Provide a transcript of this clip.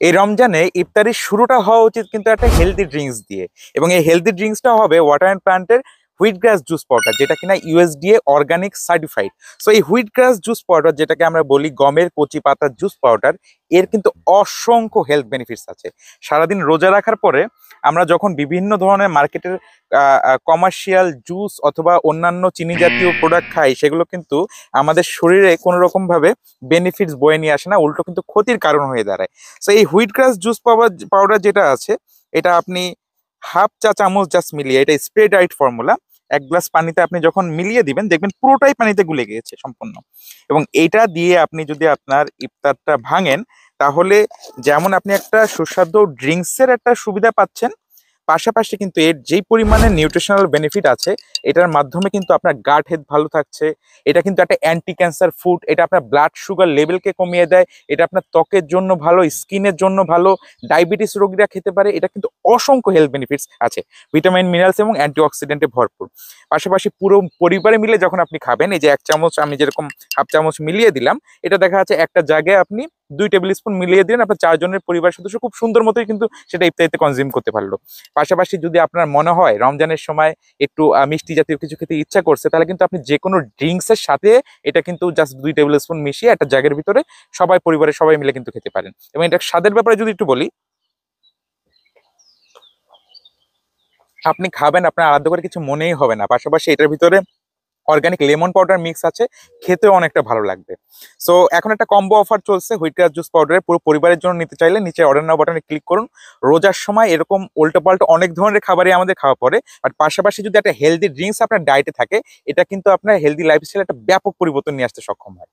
এই রমজানে ইফতারির শুরুটা হওয়া উচিত কিন্তু একটা হেলদি ড্রিঙ্কস দিয়ে, এবং এই হেলদি ড্রিঙ্কসটা হবে ওয়াটার অ্যান্ড প্ল্যান্টের হুইট গ্রাস জুস পাউডার, যেটা কিনা ইউএসডিএ অর্গানিক সার্টিফাইড। সো এই হুইট গ্রাস জুস পাউডার, যেটাকে আমরা বলি গমের কচি পাতার জুস পাউডার, এর কিন্তু অসংখ্য হেলথ বেনিফিটস আছে। সারাদিন রোজা রাখার পরে আমরা যখন বিভিন্ন ধরনের মার্কেটের কমার্শিয়াল জুস অথবা অন্যান্য চিনি জাতীয় প্রোডাক্ট খাই, সেগুলো কিন্তু আমাদের শরীরে কোনো রকম ভাবে বেনিফিটস বয়ে নিয়ে আসে না, উল্টো কিন্তু ক্ষতির কারণ হয়ে দাঁড়ায়। সো এই হুইট গ্রাস জুস পাউডার যেটা আছে, এটা আপনি হাফ চা চামচ জাস্ট মিলিয়ে, এটা স্প্রে ডায়েট ফর্মুলা, এক গ্লাস পানিতে আপনি যখন মিলিয়ে দিবেন দেখবেন পুরোটাই পানিতে গুলে গিয়েছে সম্পূর্ণ। এবং এটা দিয়ে আপনি যদি আপনার ইফতারটা ভাঙেন, তাহলে যেমন আপনি একটা সুস্বাদু ড্রিঙ্কসের একটা সুবিধা পাচ্ছেন, পাশাপাশি কিন্তু এর যেই পরিমাণে নিউট্রিশনাল বেনিফিট আছে, এটার মাধ্যমে কিন্তু আপনার গাট হেলথ ভালো থাকছে। এটা কিন্তু একটা অ্যান্টি ক্যান্সার ফুড, এটা আপনার ব্লাড সুগার লেভেলকে কমিয়ে দেয়, এটা আপনার ত্বকের জন্য ভালো, স্কিনের জন্য ভালো, ডায়াবেটিস রোগীরা খেতে পারে। এটা কিন্তু অসংখ্য হেলথ বেনিফিটস আছে, ভিটামিন মিনারেলস এবং অ্যান্টিঅক্সিডেন্টে ভরপুর। পাশাপাশি পুরো পরিবারে মিলে যখন আপনি খাবেন, এই যে এক চামচ আমি যেরকম হাফ চামচ মিলিয়ে দিলাম, এটা দেখা যাচ্ছে একটা জায়গায় আপনি 2 টেবিল স্পুন মিলিয়ে দিলেন, আপনার 4 জনের পরিবার সদস্য খুব সুন্দর মতোই কিন্তু সেটা ইফতারিতে কনজিউম করতে পারলো। পাশাপাশি যদি আপনার মনে হয় রমজানের সময় একটু মিষ্টি জাতীয় কিছু খেতে ইচ্ছা করছে, তাহলে কিন্তু আপনি যে কোনো ড্রিঙ্কসের সাথে এটা কিন্তু জাস্ট 2 টেবিল স্পুন মিশিয়ে একটা জাগের ভিতরে সবাই পরিবারের সবাই মিলে কিন্তু খেতে পারেন। এবং এটা স্বাদের ব্যাপারে যদি একটু বলি, আপনি খাবেন আপনার আলাদা করে কিছু মনেই হবে না। পাশাপাশি এটার ভিতরে অর্গানিক লেমন পাউডার মিক্স আছে, খেতেও অনেকটা ভালো লাগবে। সো এখন একটা কম্বো অফার চলছে হুইট গ্রাস জুস পাউডারের, পুরো পরিবারের জন্য নিতে চাইলে নিচে অর্ডার নাও বাটনে ক্লিক করুন। রোজার সময় এরকম উল্টো পাল্টা অনেক ধরনের খাবারই আমাদের খাওয়া পড়ে, আর পাশাপাশি যদি একটা হেলদি ড্রিঙ্কস আপনার ডায়েটে থাকে, এটা কিন্তু আপনার হেলদি লাইফস্টাইলে একটা ব্যাপক পরিবর্তন নিয়ে আসতে সক্ষম হয়।